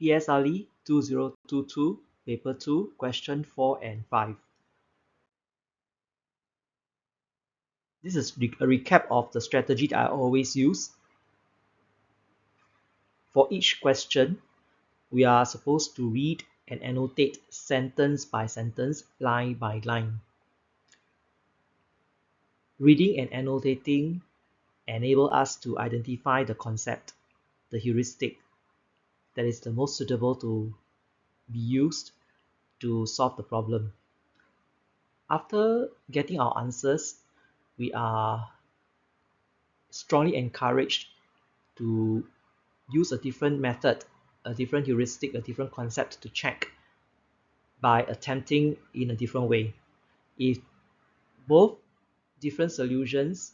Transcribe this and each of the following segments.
PSLE 2022, Paper 2, Question 4 and 5. This is a recap of the strategy that I always use. For each question, we are supposed to read and annotate sentence by sentence, line by line. Reading and annotating enable us to identify the concept, the heuristic that is the most suitable to be used to solve the problem. After getting our answers, we are strongly encouraged to use a different method, a different heuristic, a different concept to check by attempting in a different way. If both different solutions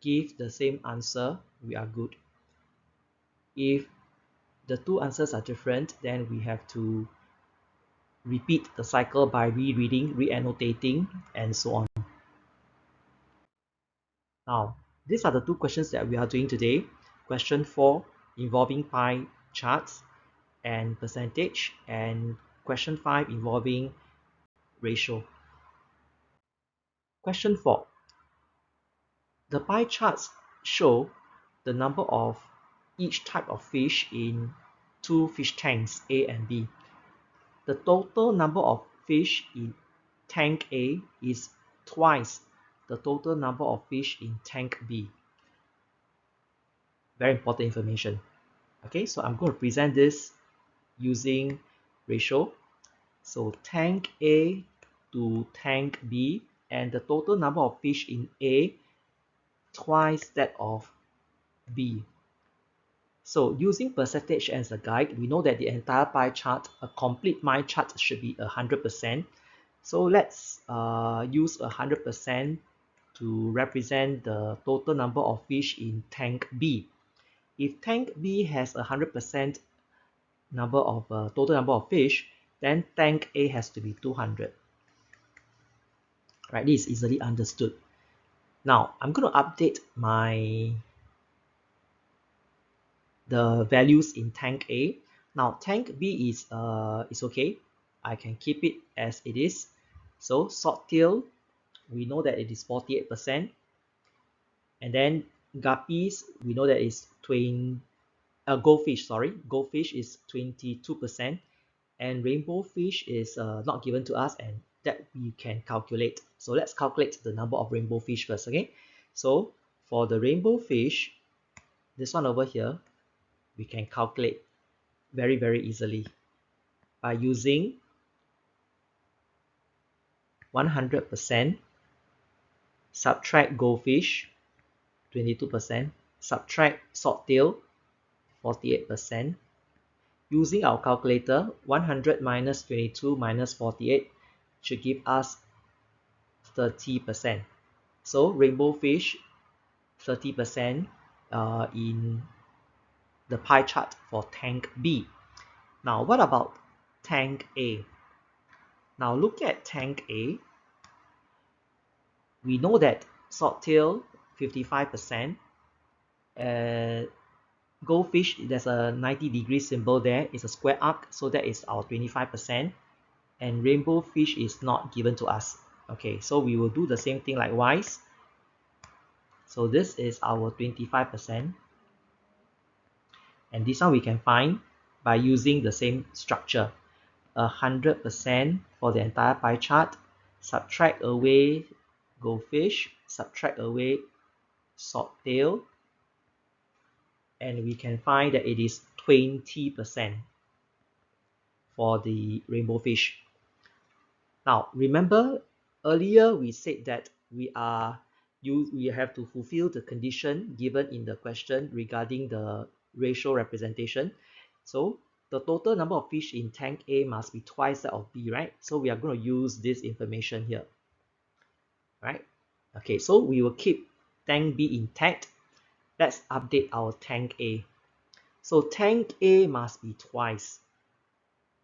give the same answer, we are good. If the two answers are different, then we have to repeat the cycle by rereading, re-annotating, and so on. Now, these are the two questions that we are doing today. Question 4 involving pie charts and percentage, and question 5 involving ratio. Question 4. The pie charts show the number of each type of fish in two fish tanks, A and B. The total number of fish in tank A is twice the total number of fish in tank B. Very important information. Okay, so I'm going to present this using ratio. So tank A to tank B, and the total number of fish in A twice that of B. So using percentage as a guide, we know that the entire pie chart, a complete pie chart should be 100%. So let's use 100% to represent the total number of fish in tank B. If tank B has 100% number of total number of fish, then tank A has to be 200. Right, this is easily understood. Now I'm going to update the values in tank A. Now tank B is okay. I can keep it as it is. So swordtail, we know that it is 48%, and then guppies, we know that it's goldfish is 22%, and rainbow fish is not given to us, and that we can calculate. So let's calculate the number of rainbow fish first. Okay, so for the rainbow fish, this one over here, we can calculate very easily by using 100% subtract goldfish 22%, subtract swordtail 48%. Using our calculator, 100 minus 22 minus 48 should give us 30%. So rainbow fish 30% in the pie chart for tank B. Now what about tank A? Now look at tank A. We know that swordtail 55%, goldfish, there's a 90-degree symbol there, it's a square arc, so that is our 25%, and rainbow fish is not given to us. Okay, so we will do the same thing likewise. So this is our 25%, and this one we can find by using the same structure. 100% for the entire pie chart, subtract away goldfish, subtract away swordtail, and we can find that it is 20% for the rainbow fish. Now remember earlier we said that we have to fulfill the condition given in the question regarding the ratio representation. So the total number of fish in tank A must be twice that of B, right? So we are going to use this information here, right? Okay, so we will keep tank B intact. Let's update our tank A. So tank A must be twice.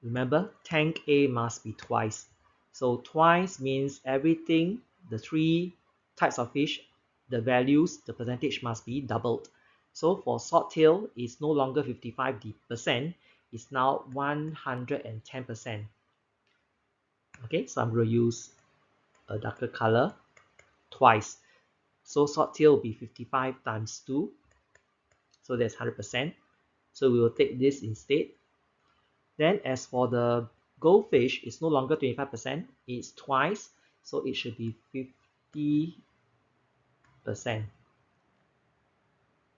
Remember, tank A must be twice. So twice means everything, the three types of fish, the values, the percentage must be doubled. So for swordtail, it's no longer 55%, is now 110%. Okay, so I'm going to use a darker color twice. So salt tail will be 55 times 2, so that's 100%. So we will take this instead. Then as for the goldfish, it's no longer 25%, it's twice, so it should be 50%.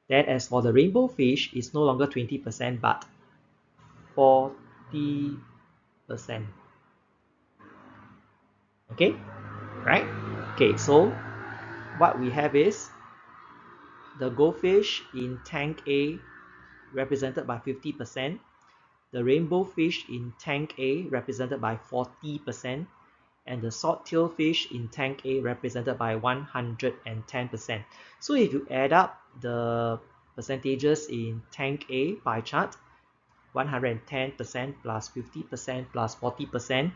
Then as for the rainbow fish, it's no longer 20%, but 40%. Okay, right? Okay, so what we have is the goldfish in tank A represented by 50%, the rainbow fish in tank A represented by 40%, and the salt-tailed fish in tank A represented by 110%. So if you add up the percentages in tank A pie chart, 110% plus 50% plus 40%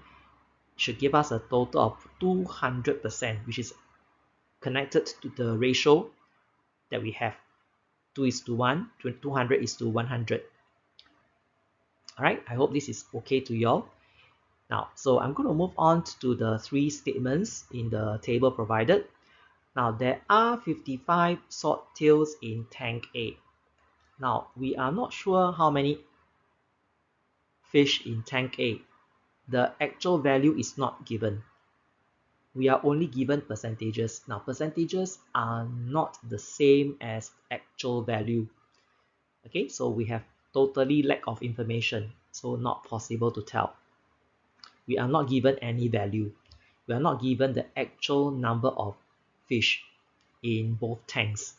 should give us a total of 200%, which is connected to the ratio that we have. 2:1, 200:100. All right, I hope this is okay to y'all. Now, so I'm going to move on to the 3 statements in the table provided. Now, there are 55 salt tails in tank A. Now, we are not sure how many fish in tank A. The actual value is not given. We are only given percentages. Now, percentages are not the same as actual value. Okay, so we have totally lack of information, so not possible to tell. We are not given any value. We are not given the actual number of fish in both tanks,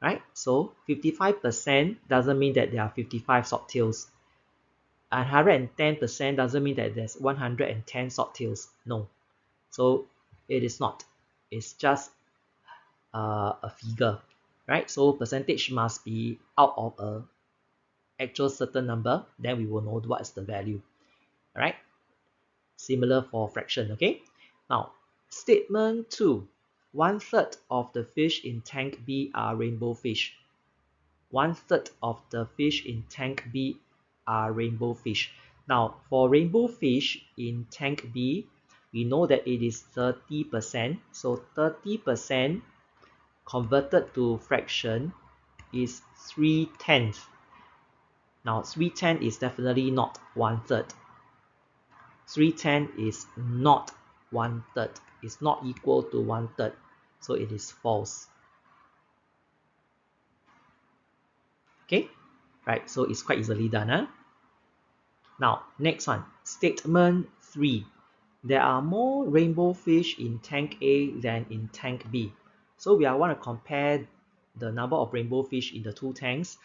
right? So 55% doesn't mean that there are 55 salt tails. 110% doesn't mean that there's 110 salt tails. No. So it is not. It's just a figure, right? So percentage must be out of a actual certain number, then we will know what is the value. All right? Similar for fraction, okay? Now, statement 2. 1/3 of the fish in tank B are rainbow fish. 1/3 of the fish in tank B are rainbow fish. Now, for rainbow fish in tank B, we know that it is 30%. So 30% converted to fraction is 3/10. Now, 3/10 is definitely not 1/3. 3/10 is not 1/3. It's not equal to 1/3. So it is false. Okay, right, so it's quite easily done. Huh? Now, next one, statement 3. There are more rainbow fish in tank A than in tank B. So we want to compare the number of rainbow fish in the 2 tanks.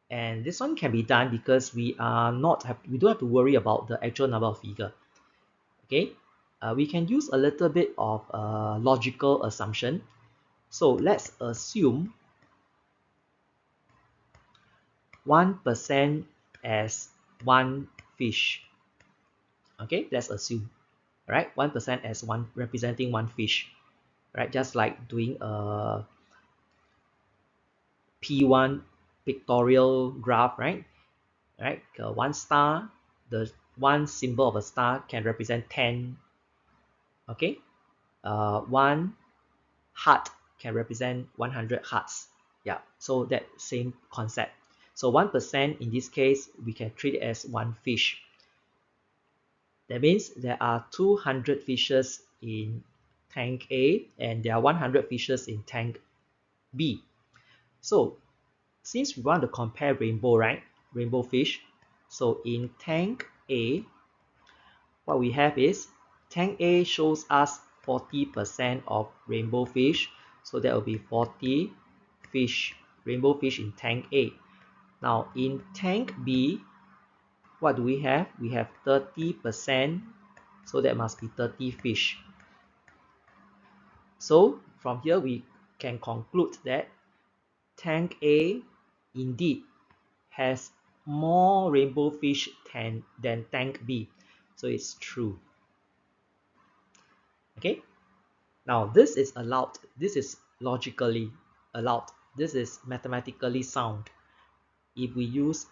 And this one can be done because we don't have to worry about the actual number of figure. Okay, we can use a little bit of logical assumption. So let's assume 1% as 1 fish. Okay, let's assume, right? 1% as 1 representing 1 fish, right? Just like doing a P1 pictorial graph, right? Right, 1 star, the 1 symbol of a star can represent 10. Okay, 1 heart can represent 100 hearts. Yeah, so that same concept. So 1% in this case, we can treat it as 1 fish. That means there are 200 fishes in tank A and there are 100 fishes in tank B. So since we want to compare rainbow, right? Rainbow fish. So in tank A, what we have is tank A shows us 40% of rainbow fish. So that will be 40 fish, rainbow fish in tank A. Now in tank B, what do we have? We have 30%, so that must be 30 fish. So from here we can conclude that tank A indeed has more rainbow fish than tank B. So it's true. Okay, now this is allowed. This is logically allowed. This is mathematically sound. If we use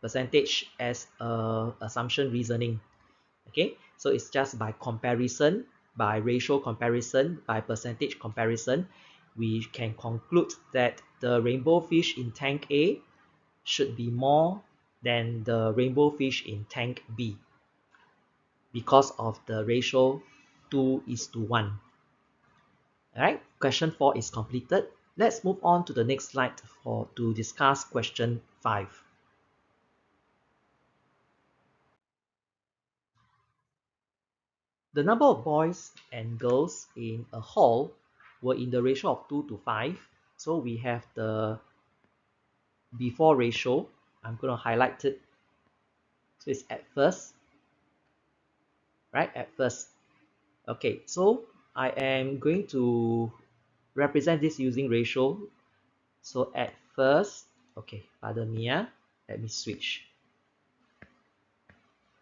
percentage as assumption reasoning. Okay, so it's just by comparison, by ratio comparison, by percentage comparison, we can conclude that the rainbow fish in tank A should be more than the rainbow fish in tank B because of the ratio 2:1. Alright, question 4 is completed. Let's move on to the next slide to discuss question 5. The number of boys and girls in a hall were in the ratio of 2:5. So we have the before ratio. I'm going to highlight it. So it's at first, right? At first. Okay, so I am going to represent this using ratio. So at first, okay, pardon me, let me switch.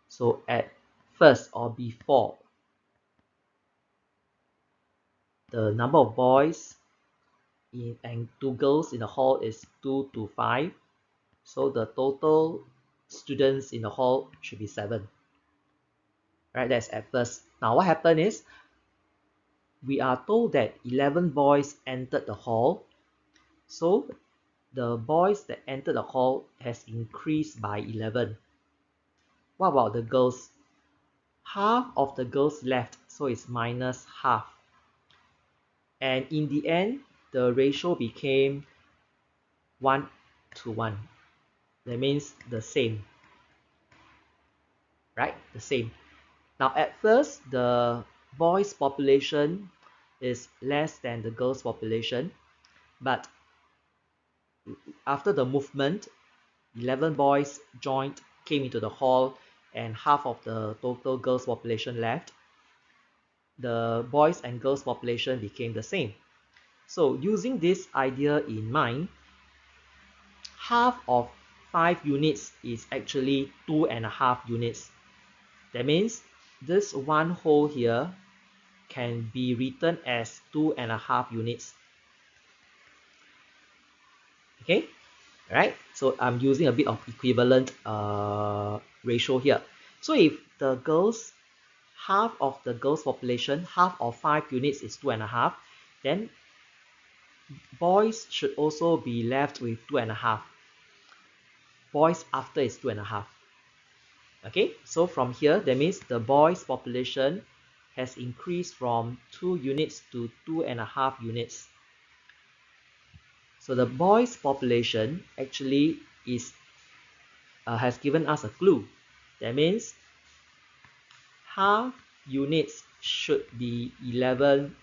So at first or before, the number of boys and 2 girls in the hall is 2:5. So the total students in the hall should be 7. Right, that's at first. Now what happened is, we are told that 11 boys entered the hall. So the boys that entered the hall has increased by 11. What about the girls? Half of the girls left, so it's minus half. And in the end, the ratio became 1:1. That means the same, right? The same. Now at first, the boys population is less than the girls population, but after the movement, 11 boys came into the hall, and half of the total girls population left. The boys and girls population became the same. So using this idea in mind, half of 5 units is actually 2.5 units. That means this one whole here can be written as 2.5 units. Okay, right? So I'm using a bit of equivalent ratio here. So if the girls, half of the girls population, half of 5 units is 2.5, then boys should also be left with 2.5. Boys after is 2.5. Okay, so from here, that means the boys population has increased from 2 units to 2.5 units. So the boys population actually has given us a clue. That means half units should be 11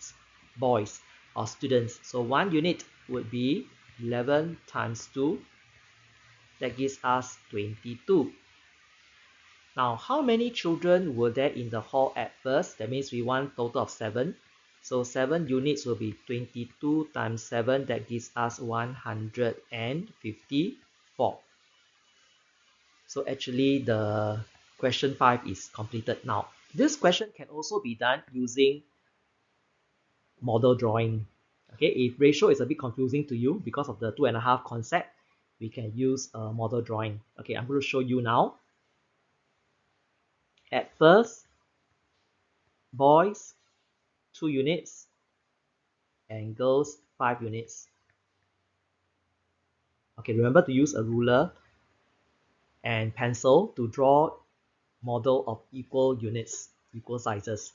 boys or students. So 1 unit would be 11 times 2. That gives us 22. Now, how many children were there in the hall at first? That means we want total of 7. So 7 units will be 22 times 7. That gives us 154. So actually the question 5 is completed now. This question can also be done using model drawing. Okay, if ratio is a bit confusing to you because of the 2.5 concept, we can use a model drawing. Okay, I'm going to show you now. At first, boys 2 units and girls 5 units. Okay, remember to use a ruler and pencil to draw model of equal units, equal sizes,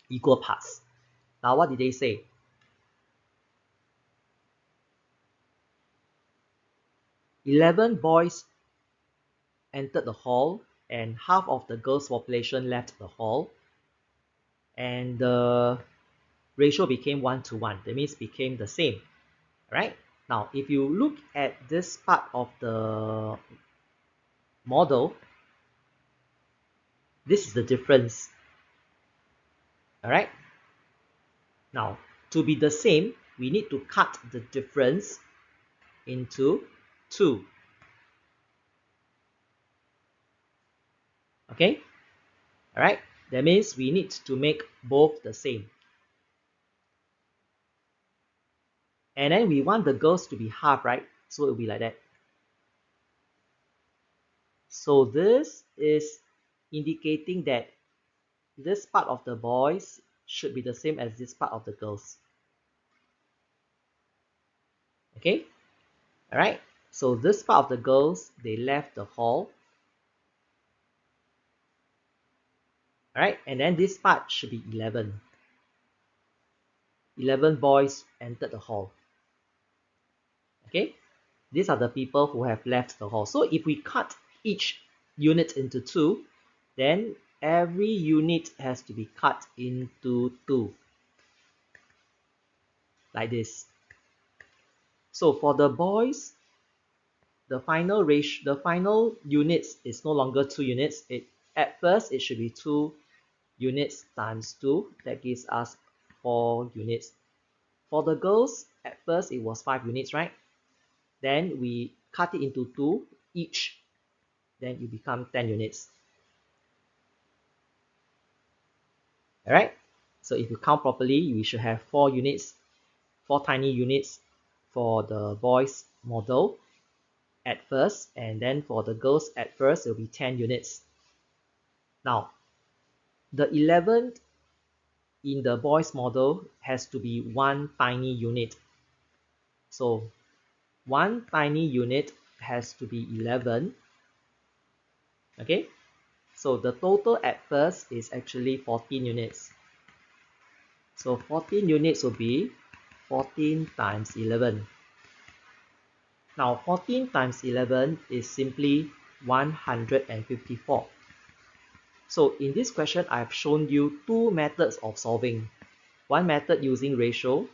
equal parts. Now what did they say? 11 boys entered the hall and half of the girls' population left the hall, and the ratio became 1:1. That means became the same, right? Now, if you look at this part of the model, this is the difference. All right. Now, to be the same, we need to cut the difference into 2. Okay. All right. That means we need to make both the same. And then we want the girls to be half, right? So it will be like that. So this is indicating that this part of the boys should be the same as this part of the girls. Okay, all right. So this part of the girls, they left the hall. All right, and then this part should be 11. 11 boys entered the hall. Okay, these are the people who have left the hall. So if we cut each unit into two, then every unit has to be cut into two, like this. So for the boys, the final units is no longer 2 units. At first it should be 2 units times 2. That gives us 4 units. For the girls, at first it was 5 units, right? Then we cut it into 2 each. Then it becomes 10 units. Alright? So if you count properly, we should have 4 units, 4 tiny units for the boys model at first, and then for the girls at first it will be 10 units. Now, the 11th in the boys model has to be 1 tiny unit. So 1 tiny unit has to be 11. Okay, so the total at first is actually 14 units. So 14 units will be 14 times 11. Now 14 times 11 is simply 154. So in this question, I've shown you 2 methods of solving. One method using ratio,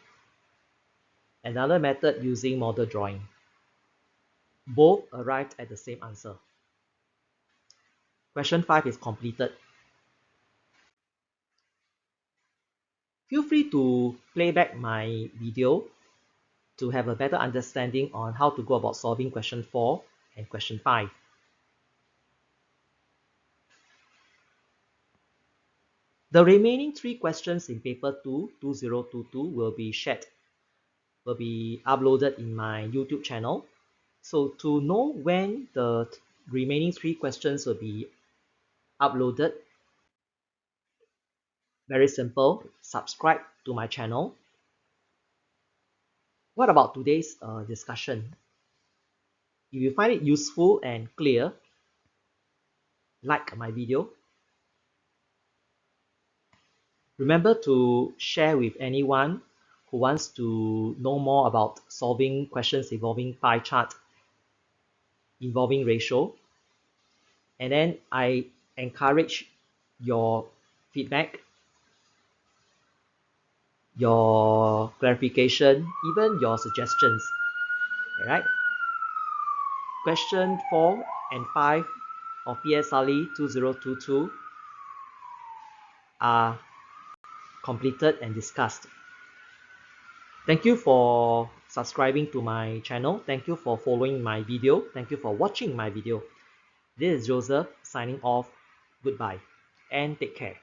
another method using model drawing. Both arrived at the same answer. Question 5 is completed. Feel free to play back my video to have a better understanding on how to go about solving question 4 and question 5. The remaining 3 questions in paper 2, 2022 will be uploaded in my YouTube channel. So to know when the remaining 3 questions will be uploaded, very simple, subscribe to my channel. What about today's discussion? If you find it useful and clear, like my video. Remember to share with anyone who wants to know more about solving questions involving pie chart, involving ratio. And then I encourage your feedback, your clarification, even your suggestions. All right. Question 4 and 5 of PSLE 2022 are completed and discussed. Thank you for subscribing to my channel. Thank you for following my video. Thank you for watching my video. This is Joseph signing off. Goodbye and take care.